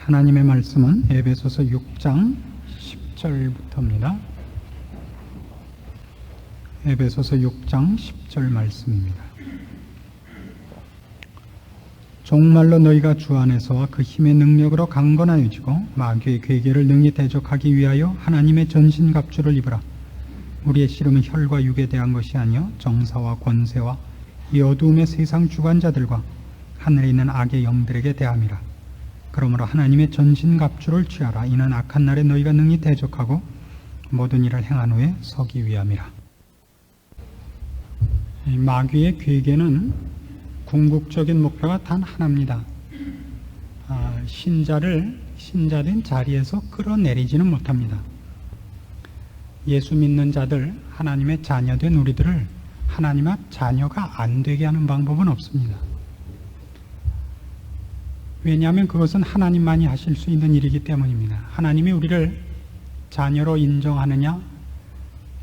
하나님의 말씀은 에베소서 6장 10절부터입니다. 에베소서 6장 10절 말씀입니다. 정말로 너희가 주 안에서와 그 힘의 능력으로 강건하여지고 마귀의 괴계를 능히 대적하기 위하여 하나님의 전신갑주를 입으라. 우리의 씨름은 혈과 육에 대한 것이 아니요 정사와 권세와 이 어두움의 세상 주관자들과 하늘에 있는 악의 영들에게 대함이라. 그러므로 하나님의 전신갑주를 취하라. 이는 악한 날에 너희가 능히 대적하고 모든 일을 행한 후에 서기 위함이라. 이 마귀의 괴계는 궁극적인 목표가 단 하나입니다. 신자된 자리에서 끌어내리지는 못합니다. 예수 믿는 자들, 하나님의 자녀된 우리들을 하나님 앞 자녀가 안 되게 하는 방법은 없습니다. 왜냐하면 그것은 하나님만이 하실 수 있는 일이기 때문입니다. 하나님이 우리를 자녀로 인정하느냐,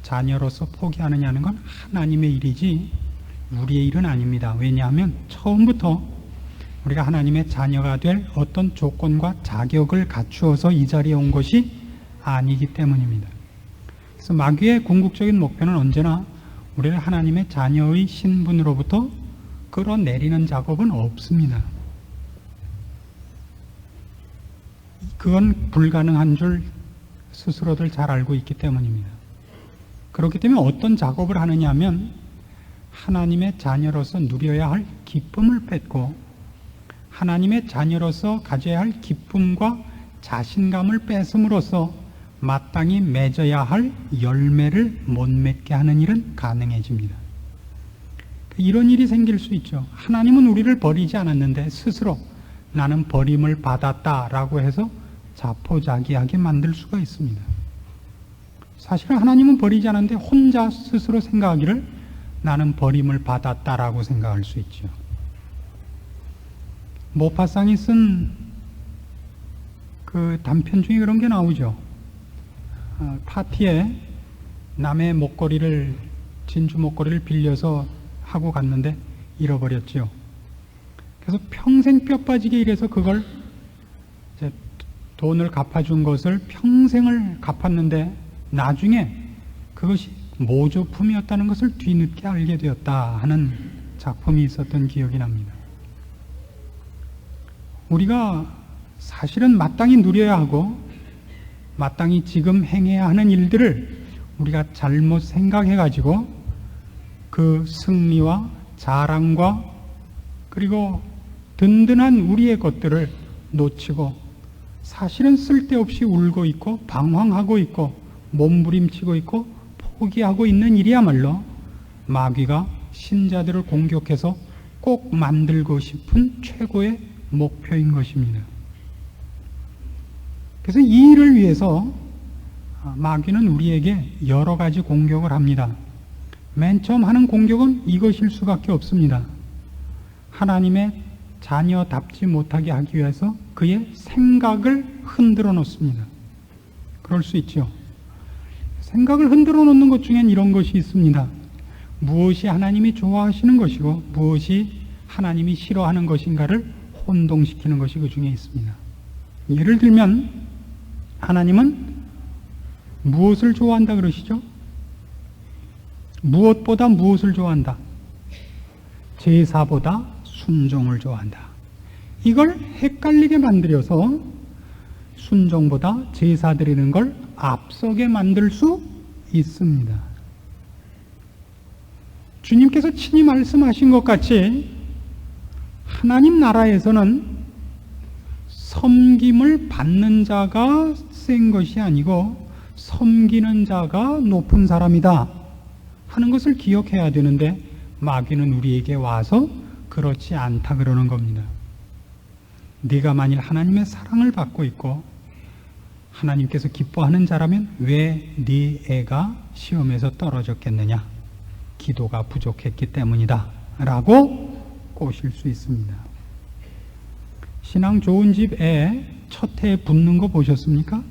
자녀로서 포기하느냐는 건 하나님의 일이지 우리의 일은 아닙니다. 왜냐하면 처음부터 우리가 하나님의 자녀가 될 어떤 조건과 자격을 갖추어서 이 자리에 온 것이 아니기 때문입니다. 그래서 마귀의 궁극적인 목표는 언제나 우리를 하나님의 자녀의 신분으로부터 끌어내리는 작업은 없습니다. 그건 불가능한 줄 스스로들 잘 알고 있기 때문입니다. 그렇기 때문에 어떤 작업을 하느냐 하면 하나님의 자녀로서 누려야 할 기쁨을 뺏고 하나님의 자녀로서 가져야 할 기쁨과 자신감을 뺏음으로써 마땅히 맺어야 할 열매를 못 맺게 하는 일은 가능해집니다. 이런 일이 생길 수 있죠. 하나님은 우리를 버리지 않았는데 스스로 나는 버림을 받았다라고 해서 자포자기하게 만들 수가 있습니다. 사실은 하나님은 버리지 않았는데 혼자 스스로 생각하기를 나는 버림을 받았다라고 생각할 수 있죠. 모파상이 쓴 그 단편 중에 그런 게 나오죠. 파티에 남의 목걸이를, 진주 목걸이를 빌려서 하고 갔는데 잃어버렸죠. 그래서 평생 뼈 빠지게 일해서 그걸 이제 돈을 갚아준 것을 평생을 갚았는데 나중에 그것이 모조품이었다는 것을 뒤늦게 알게 되었다 하는 작품이 있었던 기억이 납니다. 우리가 사실은 마땅히 누려야 하고 마땅히 지금 행해야 하는 일들을 우리가 잘못 생각해가지고 그 승리와 자랑과 그리고 든든한 우리의 것들을 놓치고 사실은 쓸데없이 울고 있고 방황하고 있고 몸부림치고 있고 포기하고 있는 일이야말로 마귀가 신자들을 공격해서 꼭 만들고 싶은 최고의 목표인 것입니다. 그래서 이 일을 위해서 마귀는 우리에게 여러 가지 공격을 합니다. 맨 처음 하는 공격은 이것일 수밖에 없습니다. 하나님의 자녀답지 못하게 하기 위해서 그의 생각을 흔들어 놓습니다. 그럴 수 있죠. 생각을 흔들어 놓는 것 중엔 이런 것이 있습니다. 무엇이 하나님이 좋아하시는 것이고 무엇이 하나님이 싫어하는 것인가를 혼동시키는 것이 그 중에 있습니다. 예를 들면 하나님은 무엇을 좋아한다 그러시죠? 무엇보다 무엇을 좋아한다? 제사보다 순종을 좋아한다. 이걸 헷갈리게 만들어서 순종보다 제사 드리는 걸 앞서게 만들 수 있습니다. 주님께서 친히 말씀하신 것 같이 하나님 나라에서는 섬김을 받는 자가 센 것이 아니고 섬기는 자가 높은 사람이다 하는 것을 기억해야 되는데 마귀는 우리에게 와서 그렇지 않다 그러는 겁니다. 네가 만일 하나님의 사랑을 받고 있고 하나님께서 기뻐하는 자라면 왜 네 애가 시험에서 떨어졌겠느냐? 기도가 부족했기 때문이다 라고 꼬실 수 있습니다. 신앙 좋은 집 애 첫 해에 붙는 거 보셨습니까?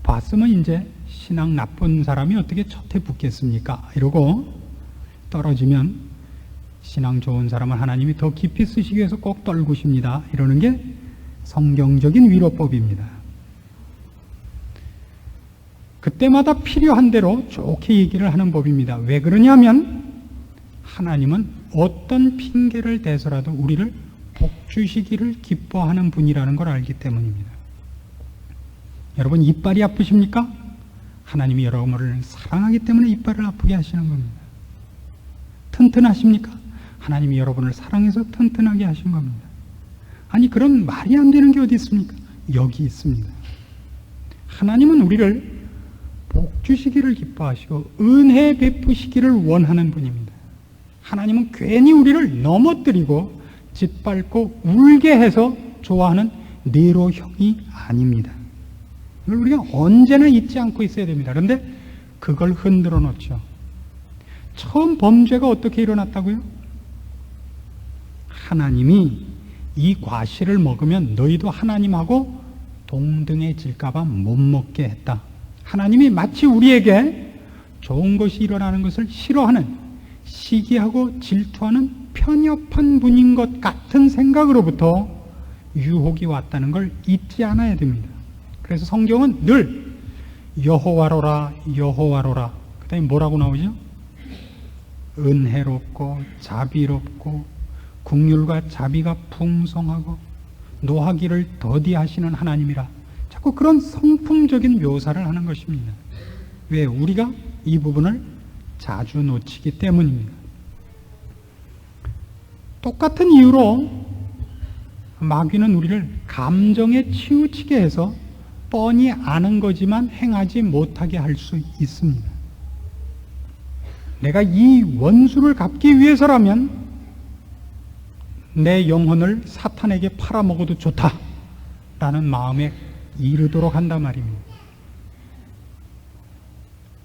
봤으면 이제 신앙 나쁜 사람이 어떻게 첫 해 붙겠습니까? 이러고 떨어지면 신앙 좋은 사람은 하나님이 더 깊이 쓰시기 위해서 꼭 떨구십니다. 이러는 게 성경적인 위로법입니다. 그때마다 필요한 대로 좋게 얘기를 하는 법입니다. 왜 그러냐면 하나님은 어떤 핑계를 대서라도 우리를 복주시기를 기뻐하는 분이라는 걸 알기 때문입니다. 여러분, 이빨이 아프십니까? 하나님이 여러분을 사랑하기 때문에 이빨을 아프게 하시는 겁니다. 튼튼하십니까? 하나님이 여러분을 사랑해서 튼튼하게 하신 겁니다. 아니, 그런 말이 안 되는 게 어디 있습니까? 여기 있습니다. 하나님은 우리를 복주시기를 기뻐하시고 은혜 베푸시기를 원하는 분입니다. 하나님은 괜히 우리를 넘어뜨리고 짓밟고 울게 해서 좋아하는 네로형이 아닙니다. 이걸 우리가 언제나 잊지 않고 있어야 됩니다. 그런데 그걸 흔들어 놓죠. 처음 범죄가 어떻게 일어났다고요? 하나님이 이 과실을 먹으면 너희도 하나님하고 동등해질까 봐 못 먹게 했다. 하나님이 마치 우리에게 좋은 것이 일어나는 것을 싫어하는, 시기하고 질투하는 편협한 분인 것 같은 생각으로부터 유혹이 왔다는 걸 잊지 않아야 됩니다. 그래서 성경은 늘 여호와로라 여호와로라, 그 다음에 뭐라고 나오죠? 은혜롭고 자비롭고 긍휼과 자비가 풍성하고 노하기를 더디하시는 하나님이라, 자꾸 그런 성품적인 묘사를 하는 것입니다. 왜? 우리가 이 부분을 자주 놓치기 때문입니다. 똑같은 이유로 마귀는 우리를 감정에 치우치게 해서 뻔히 아는 거지만 행하지 못하게 할 수 있습니다. 내가 이 원수를 갚기 위해서라면 내 영혼을 사탄에게 팔아먹어도 좋다라는 마음에 이르도록 한단 말입니다.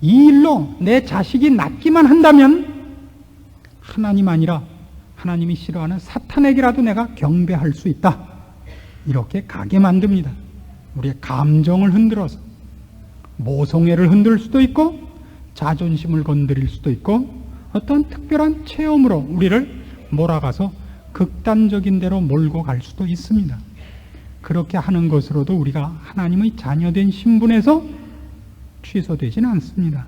이 일로 내 자식이 낫기만 한다면 하나님 아니라 하나님이 싫어하는 사탄에게라도 내가 경배할 수 있다, 이렇게 가게 만듭니다. 우리의 감정을 흔들어서 모성애를 흔들 수도 있고 자존심을 건드릴 수도 있고 어떤 특별한 체험으로 우리를 몰아가서 극단적인 대로 몰고 갈 수도 있습니다. 그렇게 하는 것으로도 우리가 하나님의 자녀된 신분에서 취소되지는 않습니다.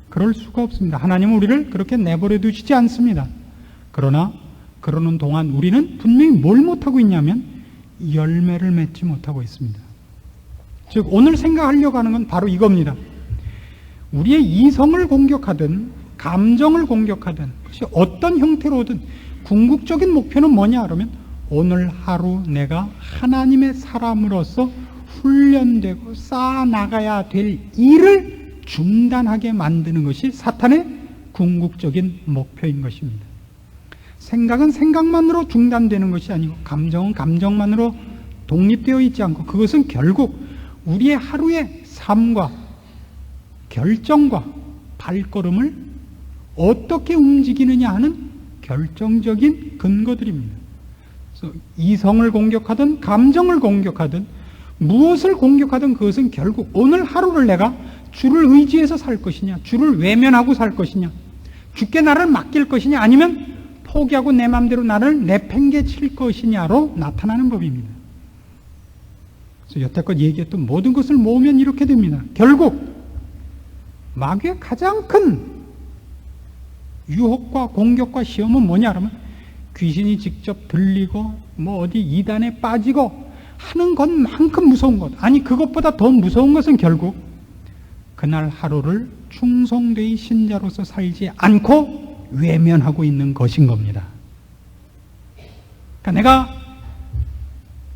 그럴 수가 없습니다. 하나님은 우리를 그렇게 내버려 두시지 않습니다. 그러나 그러는 동안 우리는 분명히 뭘 못하고 있냐면 열매를 맺지 못하고 있습니다. 즉 오늘 생각하려고 하는 건 바로 이겁니다. 우리의 이성을 공격하든 감정을 공격하든 그것이 어떤 형태로든 궁극적인 목표는 뭐냐 그러면 오늘 하루 내가 하나님의 사람으로서 훈련되고 쌓아나가야 될 일을 중단하게 만드는 것이 사탄의 궁극적인 목표인 것입니다. 생각은 생각만으로 중단되는 것이 아니고 감정은 감정만으로 독립되어 있지 않고 그것은 결국 우리의 하루의 삶과 결정과 발걸음을 어떻게 움직이느냐 하는 결정적인 근거들입니다. 그래서 이성을 공격하든 감정을 공격하든 무엇을 공격하든 그것은 결국 오늘 하루를 내가 주를 의지해서 살 것이냐, 주를 외면하고 살 것이냐, 주께 나를 맡길 것이냐, 아니면 포기하고 내 마음대로 나를 내팽개칠 것이냐로 나타나는 법입니다. 그래서 여태껏 얘기했던 모든 것을 모으면 이렇게 됩니다. 결국 마귀의 가장 큰 유혹과 공격과 시험은 뭐냐 그러면 귀신이 직접 들리고 뭐 어디 이단에 빠지고 하는 것만큼 무서운 것, 아니 그것보다 더 무서운 것은 결국 그날 하루를 충성되이 신자로서 살지 않고 외면하고 있는 것인 겁니다. 그러니까 내가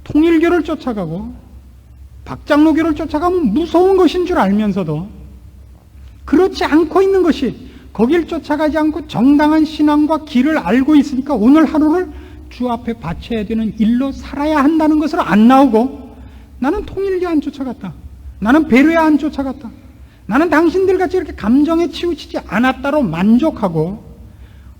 통일교를 쫓아가고 박장로교를 쫓아가면 무서운 것인 줄 알면서도 그렇지 않고 있는 것이, 거길 쫓아가지 않고 정당한 신앙과 길을 알고 있으니까 오늘 하루를 주 앞에 바쳐야 되는 일로 살아야 한다는 것을 안 나오고 나는 통일교 안 쫓아갔다, 나는 배려에 안 쫓아갔다, 나는 당신들같이 이렇게 감정에 치우치지 않았다로 만족하고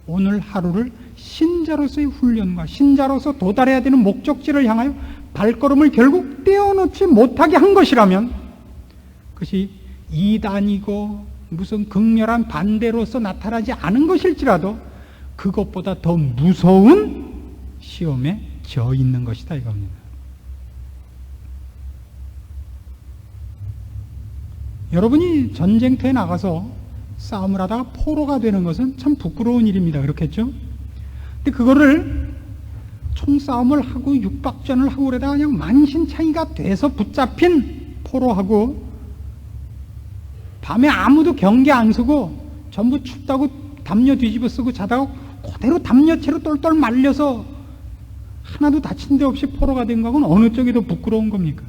오늘 하루를 신자로서의 훈련과 신자로서 도달해야 되는 목적지를 향하여 발걸음을 결국 떼어놓지 못하게 한 것이라면 그것이 이단이고 무슨 극렬한 반대로서 나타나지 않은 것일지라도 그것보다 더 무서운 시험에 져 있는 것이다 이겁니다. 여러분이 전쟁터에 나가서 싸움을 하다가 포로가 되는 것은 참 부끄러운 일입니다. 그렇겠죠? 근데 그거를 총싸움을 하고 육박전을 하고 그러다가 그냥 만신창이가 돼서 붙잡힌 포로하고 밤에 아무도 경계 안 서고 전부 춥다고 담요 뒤집어 쓰고 자다가 그대로 담요채로 똘똘 말려서 하나도 다친 데 없이 포로가 된 거하고는 어느 쪽이 더 부끄러운 겁니까?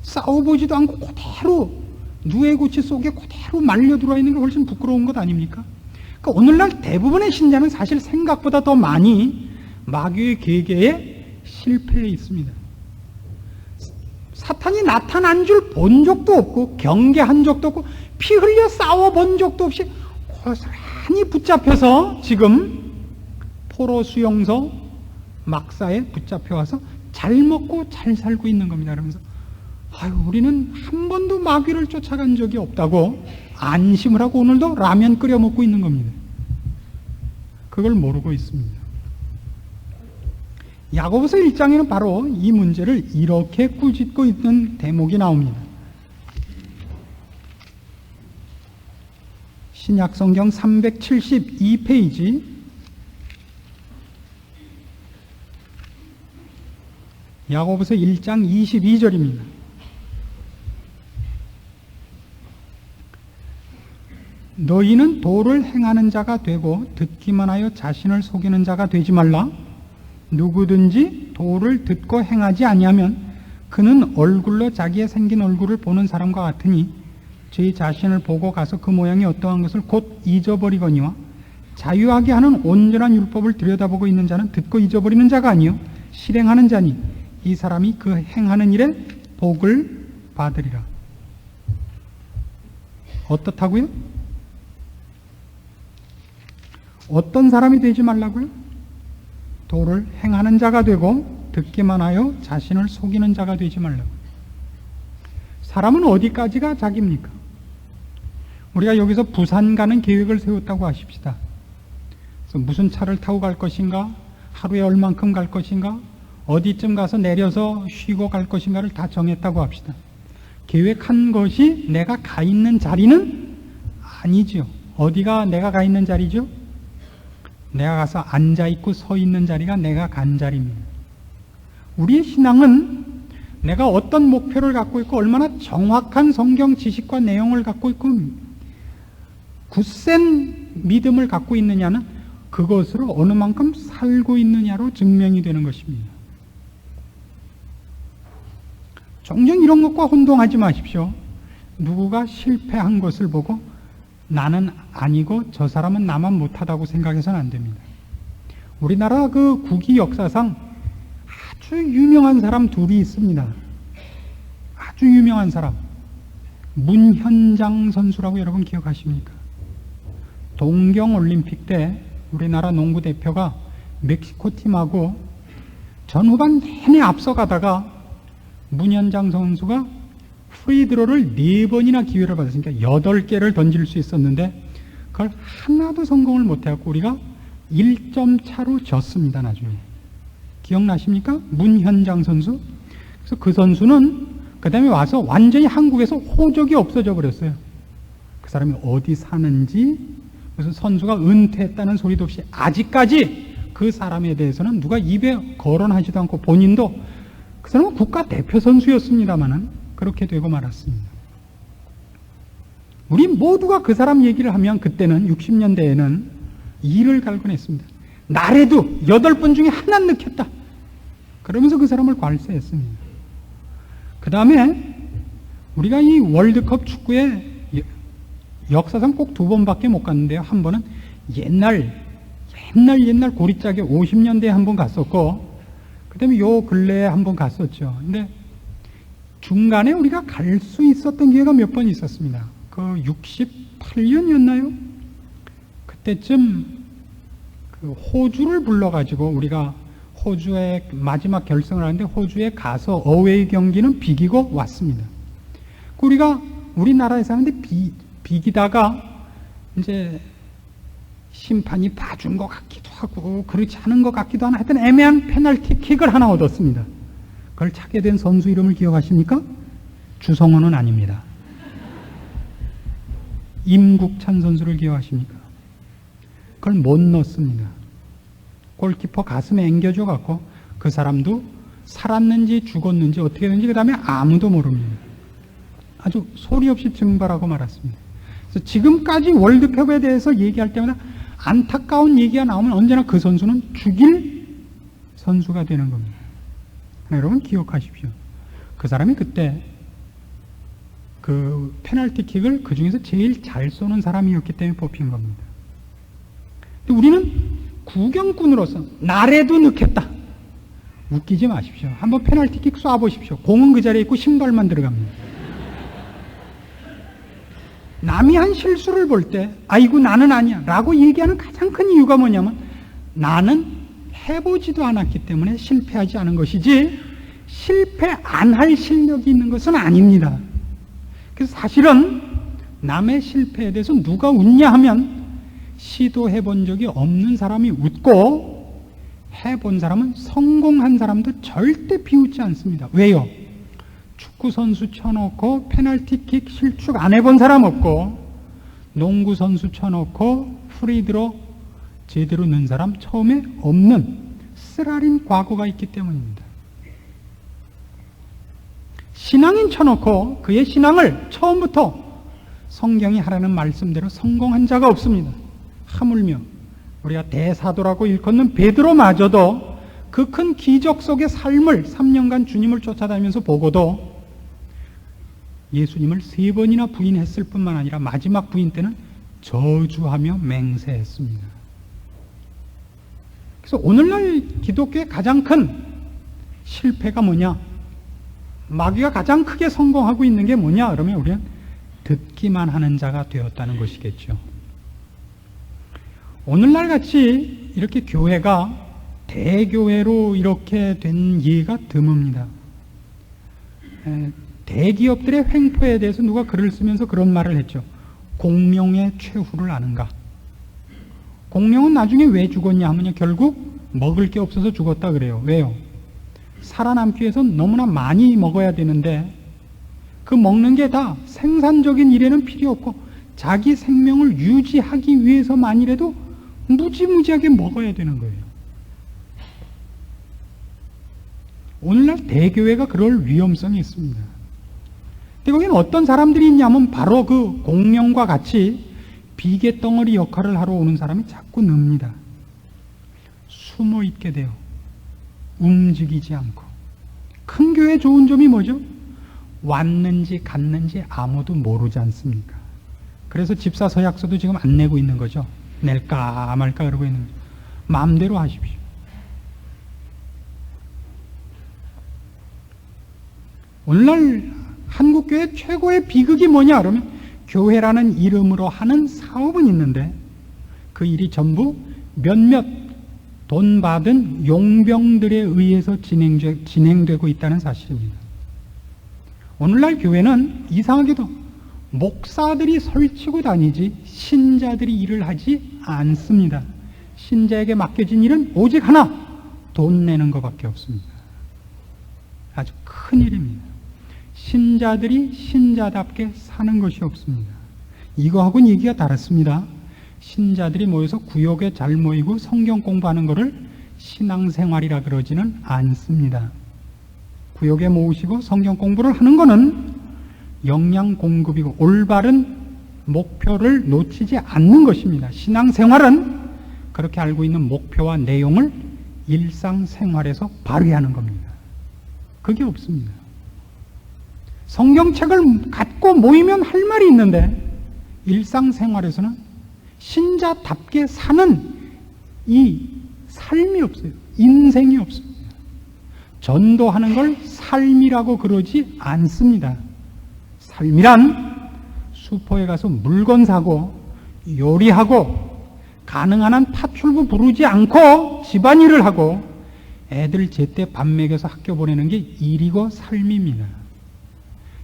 싸워보지도 않고 그대로 누에고치 속에 그대로 말려 들어와 있는 게 훨씬 부끄러운 것 아닙니까? 그러니까 오늘날 대부분의 신자는 사실 생각보다 더 많이 마귀의 계계에 실패해 있습니다. 사탄이 나타난 줄 본 적도 없고 경계한 적도 없고 피 흘려 싸워본 적도 없이 고스란히 붙잡혀서 지금 포로 수용소 막사에 붙잡혀와서 잘 먹고 잘 살고 있는 겁니다. 그러면서 아유, 우리는 한 번도 마귀를 쫓아간 적이 없다고 안심을 하고 오늘도 라면 끓여 먹고 있는 겁니다. 그걸 모르고 있습니다. 야고보서 1장에는 바로 이 문제를 이렇게 꾸짖고 있는 대목이 나옵니다. 신약성경 372페이지 야고보서 1장 22절입니다. 너희는 도를 행하는 자가 되고 듣기만 하여 자신을 속이는 자가 되지 말라. 누구든지 도를 듣고 행하지 아니하면 그는 얼굴로 자기의 생긴 얼굴을 보는 사람과 같으니 제 자신을 보고 가서 그 모양이 어떠한 것을 곧 잊어버리거니와 자유하게 하는 온전한 율법을 들여다보고 있는 자는 듣고 잊어버리는 자가 아니요 실행하는 자니 이 사람이 그 행하는 일에 복을 받으리라. 어떻다고요? 어떤 사람이 되지 말라고요? 도를 행하는 자가 되고 듣기만 하여 자신을 속이는 자가 되지 말라고. 사람은 어디까지가 자기입니까? 우리가 여기서 부산 가는 계획을 세웠다고 하십시다. 그래서 무슨 차를 타고 갈 것인가, 하루에 얼만큼 갈 것인가, 어디쯤 가서 내려서 쉬고 갈 것인가를 다 정했다고 합시다. 계획한 것이 내가 가 있는 자리는 아니죠. 어디가 내가 가 있는 자리죠? 내가 가서 앉아있고 서 있는 자리가 내가 간 자리입니다. 우리의 신앙은 내가 어떤 목표를 갖고 있고 얼마나 정확한 성경 지식과 내용을 갖고 있고 굳센 믿음을 갖고 있느냐는 그것으로 어느 만큼 살고 있느냐로 증명이 되는 것입니다. 종종 이런 것과 혼동하지 마십시오. 누구가 실패한 것을 보고 나는 아니고 저 사람은 나만 못하다고 생각해서는 안 됩니다. 우리나라 그 국위 역사상 아주 유명한 사람 둘이 있습니다. 아주 유명한 사람. 문현장 선수라고 여러분 기억하십니까? 동경올림픽 때 우리나라 농구 대표가 멕시코 팀하고 전후반 내내 앞서가다가 문현장 선수가 프리드로를 4번이나 기회를 받았으니까 8개를 던질 수 있었는데 그걸 하나도 성공을 못해갖고 우리가 1점 차로 졌습니다. 나중에 기억나십니까? 문현장 선수. 그래서 그 선수는 그 다음에 와서 완전히 한국에서 호적이 없어져 버렸어요. 그 사람이 어디 사는지, 무슨 선수가 은퇴했다는 소리도 없이 아직까지 그 사람에 대해서는 누가 입에 거론하지도 않고 본인도 그 사람은 국가대표 선수였습니다마는 그렇게 되고 말았습니다. 우리 모두가 그 사람 얘기를 하면 그때는 60년대에는 이를 갈고 냈습니다. 나래도 8번 중에 하나는 넣겠다. 그러면서 그 사람을 괄세했습니다. 그 다음에 우리가 이 월드컵 축구에 역사상 꼭 2번밖에 못 갔는데요. 한 번은 옛날 고리짝에 50년대에 한 번 갔었고 그 다음에 요 근래에 한 번 갔었죠. 근데 중간에 우리가 갈 수 있었던 기회가 몇 번 있었습니다. 그 68년이었나요? 그때쯤 그 호주를 불러가지고 우리가 호주에 마지막 결승을 하는데 호주에 가서 어웨이 경기는 비기고 왔습니다. 우리가 우리나라에서 하는데 비기다가 이제 심판이 봐준 것 같기도 하고 그렇지 않은 것 같기도 하나 하여튼 애매한 페널티 킥을 하나 얻었습니다. 그걸 차게 된 선수 이름을 기억하십니까? 주성호는 아닙니다. 임국찬 선수를 기억하십니까? 그걸 못 넣습니다. 골키퍼 가슴에 앵겨줘 갖고 그 사람도 살았는지 죽었는지 어떻게 됐는지 그 다음에 아무도 모릅니다. 아주 소리 없이 증발하고 말았습니다. 그래서 지금까지 월드컵에 대해서 얘기할 때마다 안타까운 얘기가 나오면 언제나 그 선수는 죽일 선수가 되는 겁니다. 여러분 기억하십시오. 그 사람이 그때 그 페널티킥을 그 중에서 제일 잘 쏘는 사람이었기 때문에 뽑힌 겁니다. 근데 우리는 구경꾼으로서 나래도 넣겠다. 웃기지 마십시오. 한번 페널티킥 쏴보십시오. 공은 그 자리에 있고 신발만 들어갑니다. 남이 한 실수를 볼 때 아이고 나는 아니야 라고 얘기하는 가장 큰 이유가 뭐냐면 나는 해보지도 않았기 때문에 실패하지 않은 것이지 실패 안 할 실력이 있는 것은 아닙니다. 그래서 사실은 남의 실패에 대해서 누가 웃냐 하면 시도해 본 적이 없는 사람이 웃고 해본 사람은 성공한 사람도 절대 비웃지 않습니다. 왜요? 축구 선수 쳐놓고 페널티킥 실축 안 해본 사람 없고 농구 선수 쳐놓고 프리드로 제대로 넣은 사람 처음에 없는 쓰라린 과거가 있기 때문입니다. 신앙인 쳐놓고 그의 신앙을 처음부터 성경이 하라는 말씀대로 성공한 자가 없습니다. 하물며 우리가 대사도라고 일컫는 베드로마저도 그 큰 기적 속의 삶을 3년간 주님을 쫓아다니면서 보고도 예수님을 3번이나 부인했을 뿐만 아니라 마지막 부인 때는 저주하며 맹세했습니다. 그래서 오늘날 기독교의 가장 큰 실패가 뭐냐? 마귀가 가장 크게 성공하고 있는 게 뭐냐? 그러면 우리는 듣기만 하는 자가 되었다는 것이겠죠. 오늘날 같이 이렇게 교회가 대교회로 이렇게 된 예가 드뭅니다. 대기업들의 횡포에 대해서 누가 글을 쓰면서 그런 말을 했죠. 공명의 최후를 아는가? 공명은 나중에 왜 죽었냐 하면요, 결국 먹을 게 없어서 죽었다 그래요. 왜요? 살아남기 위해서 너무나 많이 먹어야 되는데 그 먹는 게 다 생산적인 일에는 필요 없고 자기 생명을 유지하기 위해서만이라도 무지무지하게 먹어야 되는 거예요. 오늘날 대교회가 그럴 위험성이 있습니다. 근데 거기는 어떤 사람들이 있냐면 바로 그 공명과 같이 비계덩어리 역할을 하러 오는 사람이 자꾸 늡니다. 숨어 있게 돼요. 움직이지 않고. 큰 교회 좋은 점이 뭐죠? 왔는지 갔는지 아무도 모르지 않습니까? 그래서 집사 서약서도 지금 안 내고 있는 거죠. 낼까 말까 그러고 있는 거죠. 마음대로 하십시오. 오늘날 한국교회 최고의 비극이 뭐냐 그러면 교회라는 이름으로 하는 사업은 있는데 그 일이 전부 몇몇 돈 받은 용병들에 의해서 진행되고 있다는 사실입니다. 오늘날 교회는 이상하게도 목사들이 설치고 다니지 신자들이 일을 하지 않습니다. 신자에게 맡겨진 일은 오직 하나, 돈 내는 것밖에 없습니다. 아주 큰 일입니다. 신자들이 신자답게 사는 것이 없습니다. 이거하고는 얘기가 다릅니다. 신자들이 모여서 구역에 잘 모이고 성경 공부하는 것을 신앙생활이라 그러지는 않습니다. 구역에 모으시고 성경 공부를 하는 것은 영양 공급이고 올바른 목표를 놓치지 않는 것입니다. 신앙생활은 그렇게 알고 있는 목표와 내용을 일상생활에서 발휘하는 겁니다. 그게 없습니다. 성경책을 갖고 모이면 할 말이 있는데 일상생활에서는 신자답게 사는 이 삶이 없어요. 인생이 없습니다. 전도하는 걸 삶이라고 그러지 않습니다. 삶이란 슈퍼에 가서 물건 사고 요리하고 가능한 한 파출부 부르지 않고 집안일을 하고 애들 제때 밥 먹여서 학교 보내는 게 일이고 삶입니다.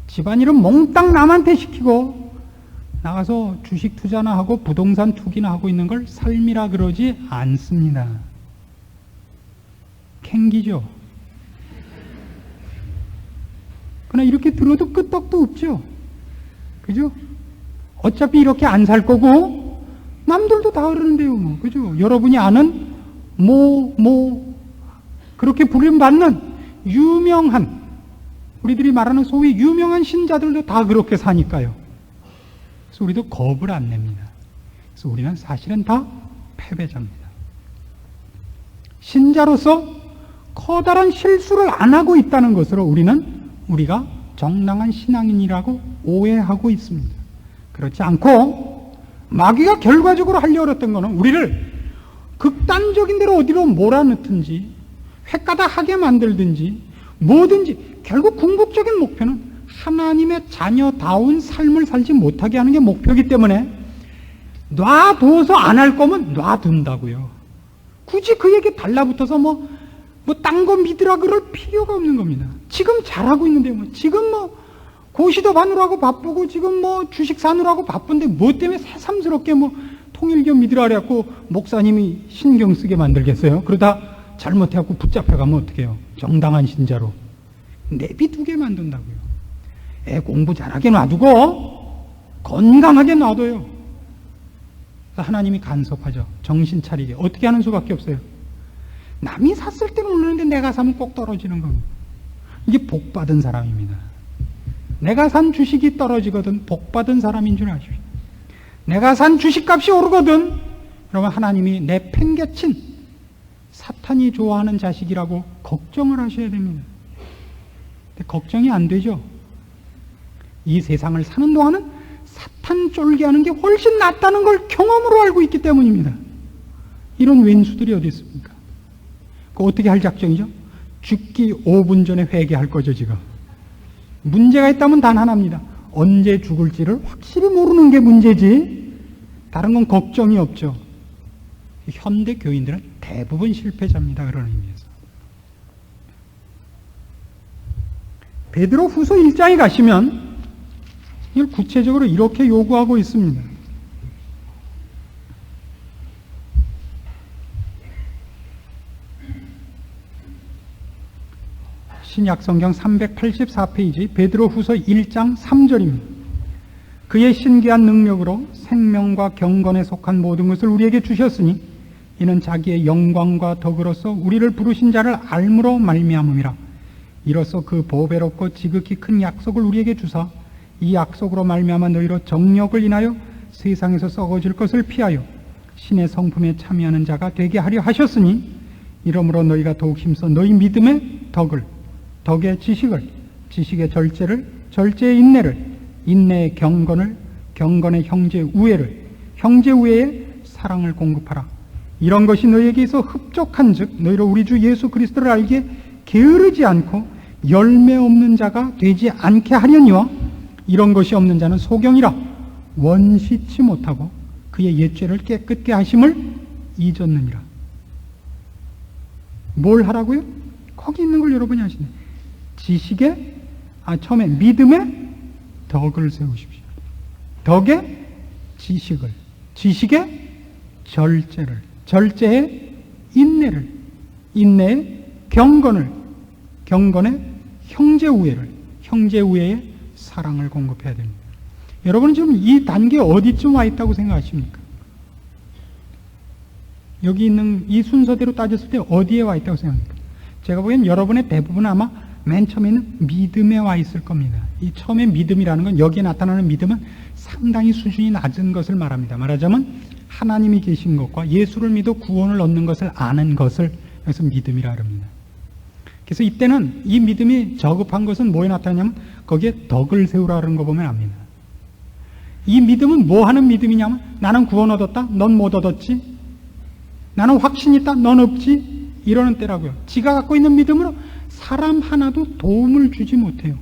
집안일은 몽땅 남한테 시키고 나가서 주식 투자나 하고 부동산 투기나 하고 있는 걸 삶이라 그러지 않습니다. 캥기죠. 그러나 이렇게 들어도 끄떡도 없죠. 그죠? 어차피 이렇게 안 살 거고, 남들도 다 그러는데요, 뭐. 그죠? 여러분이 아는 그렇게 부름받는 유명한, 우리들이 말하는 소위 유명한 신자들도 다 그렇게 사니까요. 그래서 우리도 겁을 안 냅니다. 그래서 우리는 사실은 다 패배자입니다. 신자로서 커다란 실수를 안 하고 있다는 것으로 우리가 정당한 신앙인이라고 오해하고 있습니다. 그렇지 않고 마귀가 결과적으로 하려고 했던 것은 우리를 극단적인 대로 어디로 몰아넣든지 획가닥하게 만들든지 뭐든지 결국 궁극적인 목표는 하나님의 자녀다운 삶을 살지 못하게 하는 게 목표이기 때문에 놔둬서 안 할 거면 놔둔다고요. 굳이 그에게 달라붙어서 딴 거 믿으라 그럴 필요가 없는 겁니다. 지금 잘하고 있는데 지금 고시도 바누라고 바쁘고 지금 주식 사느라고 바쁜데 뭐 때문에 새삼스럽게 통일교 믿으라 그래갖고 목사님이 신경 쓰게 만들겠어요? 그러다 잘못해갖고 붙잡혀가면 어떡해요? 정당한 신자로 내비두게 만든다고요. 애 공부 잘하게 놔두고 건강하게 놔둬요. 하나님이 간섭하죠. 정신 차리게. 어떻게 하는 수밖에 없어요. 남이 샀을 때는 오르는데 내가 사면 꼭 떨어지는 겁니다. 이게 복받은 사람입니다. 내가 산 주식이 떨어지거든 복받은 사람인 줄 아십시오. 내가 산 주식값이 오르거든 그러면 하나님이 내 팽개친 사탄이 좋아하는 자식이라고 걱정을 하셔야 됩니다. 근데 걱정이 안 되죠. 이 세상을 사는 동안은 사탄 쫄게 하는 게 훨씬 낫다는 걸 경험으로 알고 있기 때문입니다. 이런 왼수들이 어디 있습니까? 어떻게 할 작정이죠? 죽기 5분 전에 회개할 거죠. 지금 문제가 있다면 단 하나입니다. 언제 죽을지를 확실히 모르는 게 문제지 다른 건 걱정이 없죠. 현대 교인들은 대부분 실패자입니다. 그런 의미에서 베드로 후서 1장에 가시면 이걸 구체적으로 이렇게 요구하고 있습니다. 신약성경 384페이지 베드로 후서 1장 3절입니다. 그의 신기한 능력으로 생명과 경건에 속한 모든 것을 우리에게 주셨으니 이는 자기의 영광과 덕으로서 우리를 부르신 자를 알므로 말미암음이라. 이로써 그 보배롭고 지극히 큰 약속을 우리에게 주사 이 약속으로 말미암아 너희로 정력을 인하여 세상에서 썩어질 것을 피하여 신의 성품에 참여하는 자가 되게 하려 하셨으니 이러므로 너희가 더욱 힘써 너희 믿음의 덕을 덕의 지식을 지식의 절제를 절제의 인내를 인내의 경건을 경건의 형제 우애를 형제 우애의 사랑을 공급하라. 이런 것이 너희에게 있어 흡족한 즉 너희로 우리 주 예수 그리스도를 알기에 게으르지 않고 열매 없는 자가 되지 않게 하려니와 이런 것이 없는 자는 소경이라 원시치 못하고 그의 옛죄를 깨끗게 하심을 잊었느니라. 뭘 하라고요? 거기 있는 걸 여러분이 아시네. 지식의 처음에 믿음의 덕을 세우십시오. 덕의 지식을 지식의 절제를 절제의 인내를 인내의 경건을 경건의 형제우애를 형제우애의 사랑을 공급해야 됩니다. 여러분은 지금 이 단계 어디쯤 와 있다고 생각하십니까? 여기 있는 이 순서대로 따졌을 때 어디에 와 있다고 생각합니까? 제가 보기엔 여러분의 대부분은 아마 맨 처음에는 믿음에 와 있을 겁니다. 이 처음에 믿음이라는 건 여기에 나타나는 믿음은 상당히 수준이 낮은 것을 말합니다. 말하자면 하나님이 계신 것과 예수를 믿어 구원을 얻는 것을 아는 것을 그래서 믿음이라 합니다. 그래서 이때는 이 믿음이 저급한 것은 뭐에 나타나냐면 거기에 덕을 세우라는 거 보면 압니다. 이 믿음은 뭐 하는 믿음이냐면 나는 구원 얻었다, 넌 못 얻었지. 나는 확신 있다, 넌 없지. 이러는 때라고요. 지가 갖고 있는 믿음으로 사람 하나도 도움을 주지 못해요.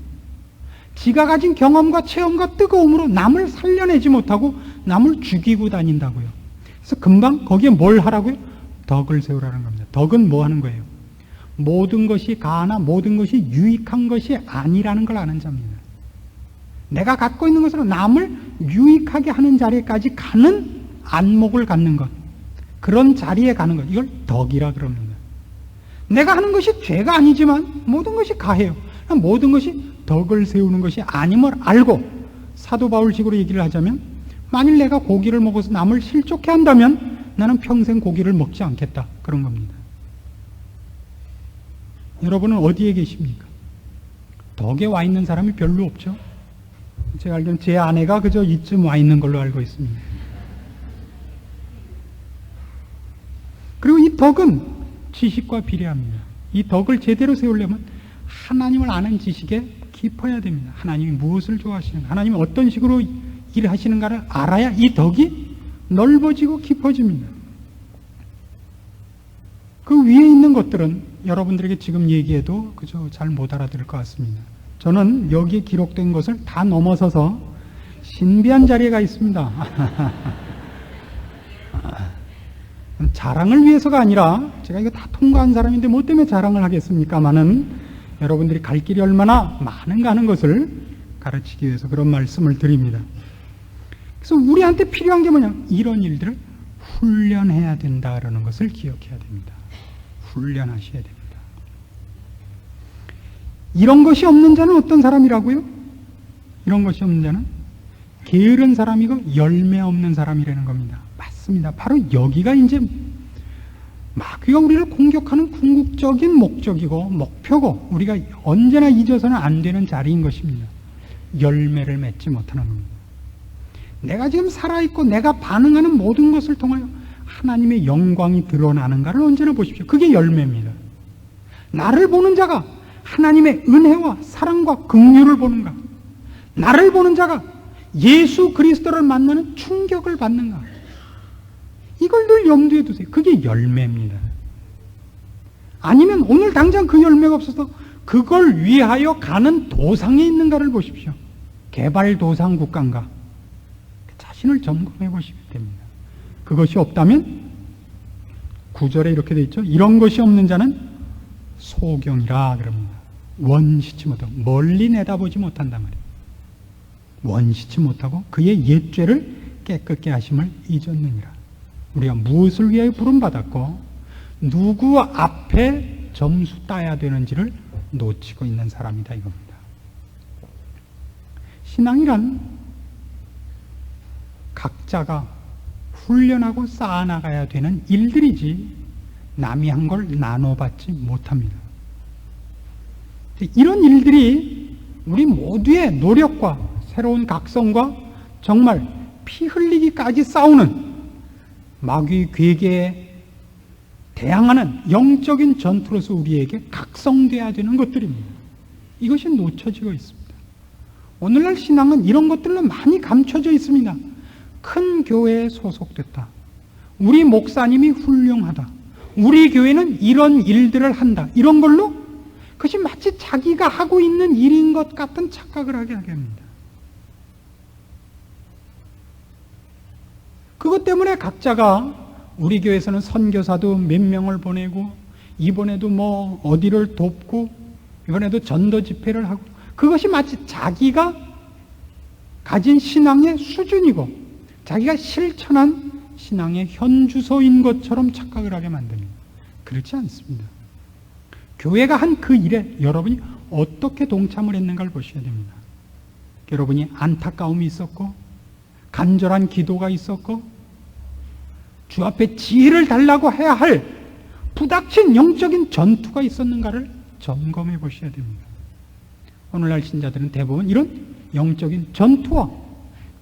지가 가진 경험과 체험과 뜨거움으로 남을 살려내지 못하고 남을 죽이고 다닌다고요. 그래서 금방 거기에 뭘 하라고요? 덕을 세우라는 겁니다. 덕은 뭐 하는 거예요? 모든 것이 가하나 모든 것이 유익한 것이 아니라는 걸 아는 자입니다. 내가 갖고 있는 것으로 남을 유익하게 하는 자리까지 가는 안목을 갖는 것, 그런 자리에 가는 것, 이걸 덕이라 그럽니다. 내가 하는 것이 죄가 아니지만 모든 것이 가해요. 모든 것이 덕을 세우는 것이 아님을 알고, 사도 바울식으로 얘기를 하자면 만일 내가 고기를 먹어서 남을 실족해 한다면 나는 평생 고기를 먹지 않겠다, 그런 겁니다. 여러분은 어디에 계십니까? 덕에 와 있는 사람이 별로 없죠. 제가 알기로는 제 아내가 그저 이쯤 와 있는 걸로 알고 있습니다. 그리고 이 덕은 지식과 비례합니다. 이 덕을 제대로 세우려면 하나님을 아는 지식에 깊어야 됩니다. 하나님이 무엇을 좋아하시는가, 하나님이 어떤 식으로 일하시는가를 알아야 이 덕이 넓어지고 깊어집니다. 그 위에 있는 것들은 여러분들에게 지금 얘기해도 그저 잘 못 알아들을 것 같습니다. 저는 여기에 기록된 것을 다 넘어서서 신비한 자리에 가 있습니다. 자랑을 위해서가 아니라, 제가 이거 다 통과한 사람인데 뭐 때문에 자랑을 하겠습니까마는 여러분들이 갈 길이 얼마나 많은가 하는 것을 가르치기 위해서 그런 말씀을 드립니다. 그래서 우리한테 필요한 게 뭐냐? 이런 일들을 훈련해야 된다라는 것을 기억해야 됩니다. 훈련하셔야 됩니다. 이런 것이 없는 자는 어떤 사람이라고요? 이런 것이 없는 자는 게으른 사람이고 열매 없는 사람이라는 겁니다. 맞습니다. 바로 여기가 이제 마귀가 우리를 공격하는 궁극적인 목적이고 목표고, 우리가 언제나 잊어서는 안 되는 자리인 것입니다. 열매를 맺지 못하는 겁니다. 내가 지금 살아있고 내가 반응하는 모든 것을 통하여 하나님의 영광이 드러나는가를 언제나 보십시오. 그게 열매입니다. 나를 보는 자가 하나님의 은혜와 사랑과 긍휼을 보는가, 나를 보는 자가 예수 그리스도를 만나는 충격을 받는가, 이걸 늘 염두에 두세요. 그게 열매입니다. 아니면 오늘 당장 그 열매가 없어서 그걸 위하여 가는 도상에 있는가를 보십시오. 개발도상 국가인가, 자신을 점검해 보시면 됩니다. 그것이 없다면 9절에 이렇게 되어 있죠. 이런 것이 없는 자는 소경이라 그럽니다. 원시치 못하고, 멀리 내다보지 못한단 말이에요. 원시치 못하고 그의 옛죄를 깨끗게 하심을 잊었느니라. 우리가 무엇을 위하여 부름받았고 누구 앞에 점수 따야 되는지를 놓치고 있는 사람이다, 이겁니다. 신앙이란 각자가 훈련하고 쌓아나가야 되는 일들이지 남이 한 걸 나눠받지 못합니다. 이런 일들이 우리 모두의 노력과 새로운 각성과 정말 피 흘리기까지 싸우는 마귀 괴계에 대항하는 영적인 전투로서 우리에게 각성돼야 되는 것들입니다. 이것이 놓쳐지고 있습니다. 오늘날 신앙은 이런 것들로 많이 감춰져 있습니다. 큰 교회에 소속됐다, 우리 목사님이 훌륭하다, 우리 교회는 이런 일들을 한다, 이런 걸로 그것이 마치 자기가 하고 있는 일인 것 같은 착각을 하게 합니다. 그것 때문에 각자가 우리 교회에서는 선교사도 몇 명을 보내고, 이번에도 뭐 어디를 돕고, 이번에도 전도 집회를 하고, 그것이 마치 자기가 가진 신앙의 수준이고 자기가 실천한 신앙의 현주소인 것처럼 착각을 하게 만듭니다. 그렇지 않습니다. 교회가 한 그 일에 여러분이 어떻게 동참을 했는가를 보셔야 됩니다. 여러분이 안타까움이 있었고, 간절한 기도가 있었고, 주 앞에 지혜를 달라고 해야 할 부닥친 영적인 전투가 있었는가를 점검해 보셔야 됩니다. 오늘날 신자들은 대부분 이런 영적인 전투와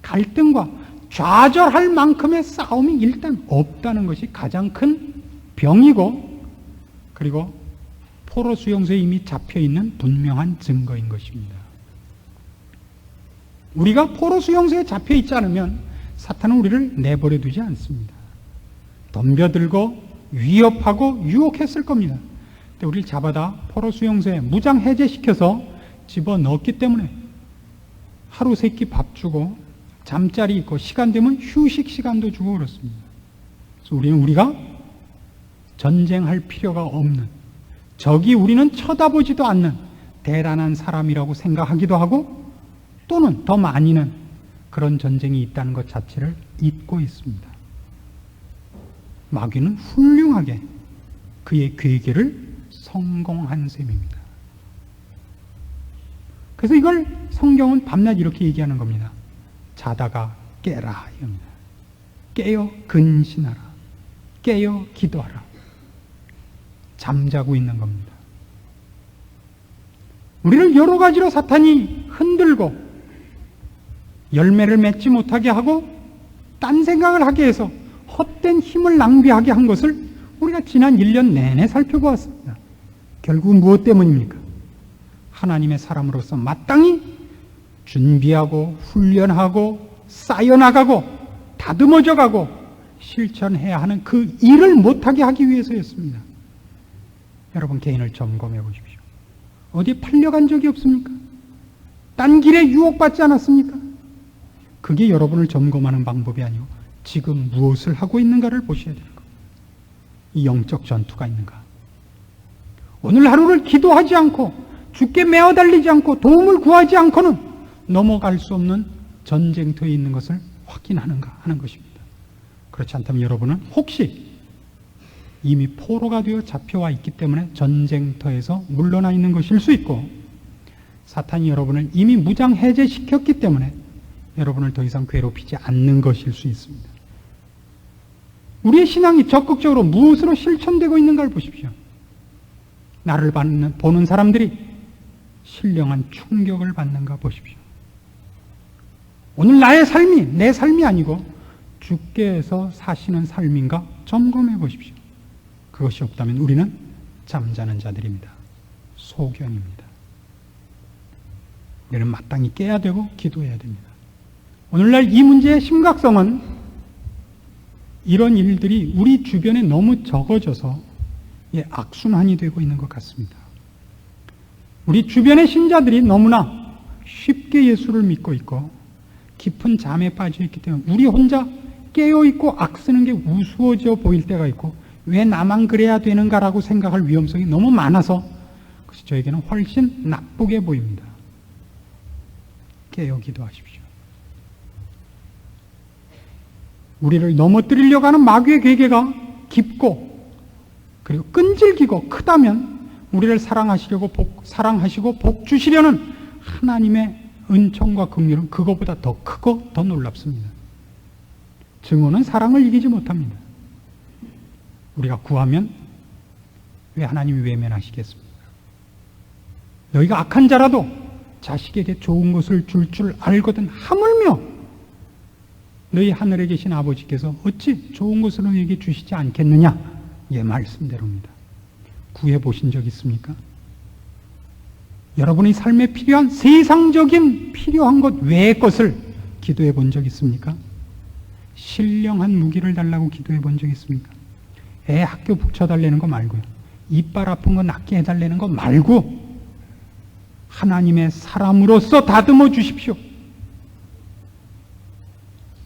갈등과 좌절할 만큼의 싸움이 일단 없다는 것이 가장 큰 병이고, 그리고 포로 수용소에 이미 잡혀있는 분명한 증거인 것입니다. 우리가 포로 수용소에 잡혀있지 않으면 사탄은 우리를 내버려 두지 않습니다. 덤벼들고 위협하고 유혹했을 겁니다. 근데 우리를 잡아다 포로 수용소에 무장 해제시켜서 집어넣었기 때문에 하루 세끼 밥 주고 잠자리 있고 시간 되면 휴식 시간도 주고 그렇습니다. 그래서 우리가 전쟁할 필요가 없는, 적이 우리는 쳐다보지도 않는 대단한 사람이라고 생각하기도 하고, 또는 더 많이는 그런 전쟁이 있다는 것 자체를 잊고 있습니다. 마귀는 훌륭하게 그의 괴계를 성공한 셈입니다. 그래서 이걸 성경은 밤낮 이렇게 얘기하는 겁니다. 자다가 깨라 이겁니다. 깨어 근신하라. 깨어 기도하라. 잠자고 있는 겁니다. 우리를 여러 가지로 사탄이 흔들고 열매를 맺지 못하게 하고 딴 생각을 하게 해서 헛된 힘을 낭비하게 한 것을 우리가 지난 1년 내내 살펴보았습니다. 결국 무엇 때문입니까? 하나님의 사람으로서 마땅히 준비하고 훈련하고 쌓여나가고 다듬어져가고 실천해야 하는 그 일을 못하게 하기 위해서였습니다. 여러분 개인을 점검해 보십시오. 어디에 팔려간 적이 없습니까? 딴 길에 유혹받지 않았습니까? 그게 여러분을 점검하는 방법이 아니고 지금 무엇을 하고 있는가를 보셔야 되는 겁니다. 이 영적 전투가 있는가? 오늘 하루를 기도하지 않고 주께 매어 달리지 않고 도움을 구하지 않고는 넘어갈 수 없는 전쟁터에 있는 것을 확인하는가 하는 것입니다. 그렇지 않다면 여러분은 혹시 이미 포로가 되어 잡혀와 있기 때문에 전쟁터에서 물러나 있는 것일 수 있고 사탄이 여러분을 이미 무장 해제시켰기 때문에 여러분을 더 이상 괴롭히지 않는 것일 수 있습니다. 우리의 신앙이 적극적으로 무엇으로 실천되고 있는가를 보십시오. 나를 보는 사람들이 신령한 충격을 받는가 보십시오. 오늘 나의 삶이 내 삶이 아니고 주께서 사시는 삶인가 점검해 보십시오. 그것이 없다면 우리는 잠자는 자들입니다. 소경입니다. 우리는 마땅히 깨야 되고 기도해야 됩니다. 오늘날 이 문제의 심각성은 이런 일들이 우리 주변에 너무 적어져서 악순환이 되고 있는 것 같습니다. 우리 주변의 신자들이 너무나 쉽게 예수를 믿고 있고 깊은 잠에 빠져 있기 때문에 우리 혼자 깨어있고 악쓰는 게 우스워져 보일 때가 있고 왜 나만 그래야 되는가라고 생각할 위험성이 너무 많아서 그것이 저에게는 훨씬 나쁘게 보입니다. 깨어 기도하십시오. 우리를 넘어뜨리려고 하는 마귀의 괴계가 깊고 그리고 끈질기고 크다면 우리를 사랑하시고 복 주시려는 하나님의 은총과 긍휼은 그것보다 더 크고 더 놀랍습니다. 증오는 사랑을 이기지 못합니다. 우리가 구하면 왜 하나님이 외면하시겠습니까? 너희가 악한 자라도 자식에게 좋은 것을 줄 알거든 하물며 너희 하늘에 계신 아버지께서 어찌 좋은 것을 너희에게 주시지 않겠느냐? 예, 말씀대로입니다. 구해보신 적 있습니까? 여러분의 삶에 필요한 세상적인 필요한 것 외의 것을 기도해 본 적 있습니까? 신령한 무기를 달라고 기도해 본 적 있습니까? 애 학교 붙여달라는 거 말고요. 이빨 아픈 거 낫게 해달라는 거 말고 하나님의 사람으로서 다듬어 주십시오.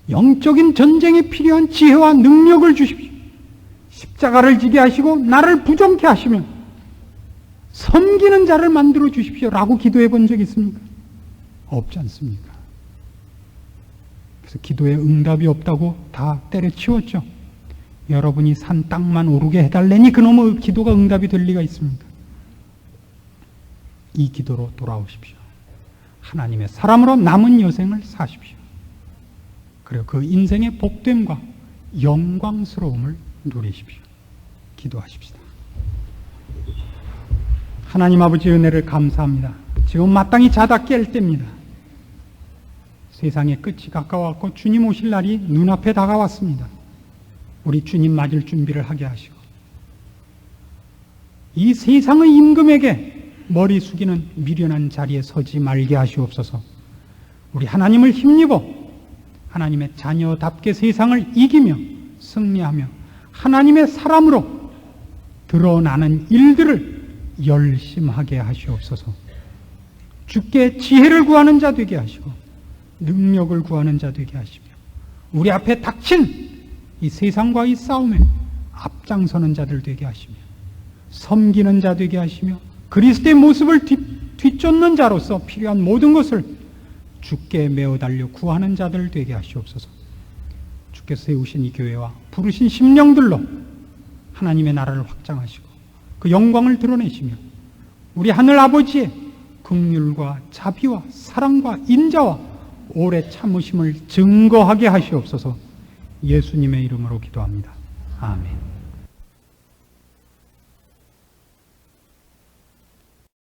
영적인 전쟁에 필요한 지혜와 능력을 주십시오. 십자가를 지게 하시고 나를 부정케 하시면 섬기는 자를 만들어 주십시오 라고 기도해 본 적 있습니까? 없지 않습니까? 그래서 기도에 응답이 없다고 다 때려치웠죠. 여러분이 산 땅만 오르게 해달라니 그놈의 기도가 응답이 될 리가 있습니까? 이 기도로 돌아오십시오. 하나님의 사람으로 남은 여생을 사십시오. 그리고 그 인생의 복됨과 영광스러움을 누리십시오. 기도하십시다. 하나님 아버지 은혜를 감사합니다. 지금 마땅히 자다 깰 때입니다. 세상의 끝이 가까웠고 주님 오실 날이 눈앞에 다가왔습니다. 우리 주님 맞을 준비를 하게 하시고 이 세상의 임금에게 머리 숙이는 미련한 자리에 서지 말게 하시옵소서. 우리 하나님을 힘입어 하나님의 자녀답게 세상을 이기며 승리하며 하나님의 사람으로 드러나는 일들을 열심하게 하시옵소서. 주께 지혜를 구하는 자 되게 하시고 능력을 구하는 자 되게 하시며 우리 앞에 닥친 이 세상과의 싸움에 앞장서는 자들 되게 하시며 섬기는 자 되게 하시며 그리스도의 모습을 뒤쫓는 자로서 필요한 모든 것을 주께 메어 달려 구하는 자들 되게 하시옵소서. 주께서 세우신 이 교회와 부르신 심령들로 하나님의 나라를 확장하시고 그 영광을 드러내시며 우리 하늘 아버지의 그 긍휼과 자비와 사랑과 인자와 오래 참으심을 증거하게 하시옵소서. 예수님의 이름으로 기도합니다. 아멘.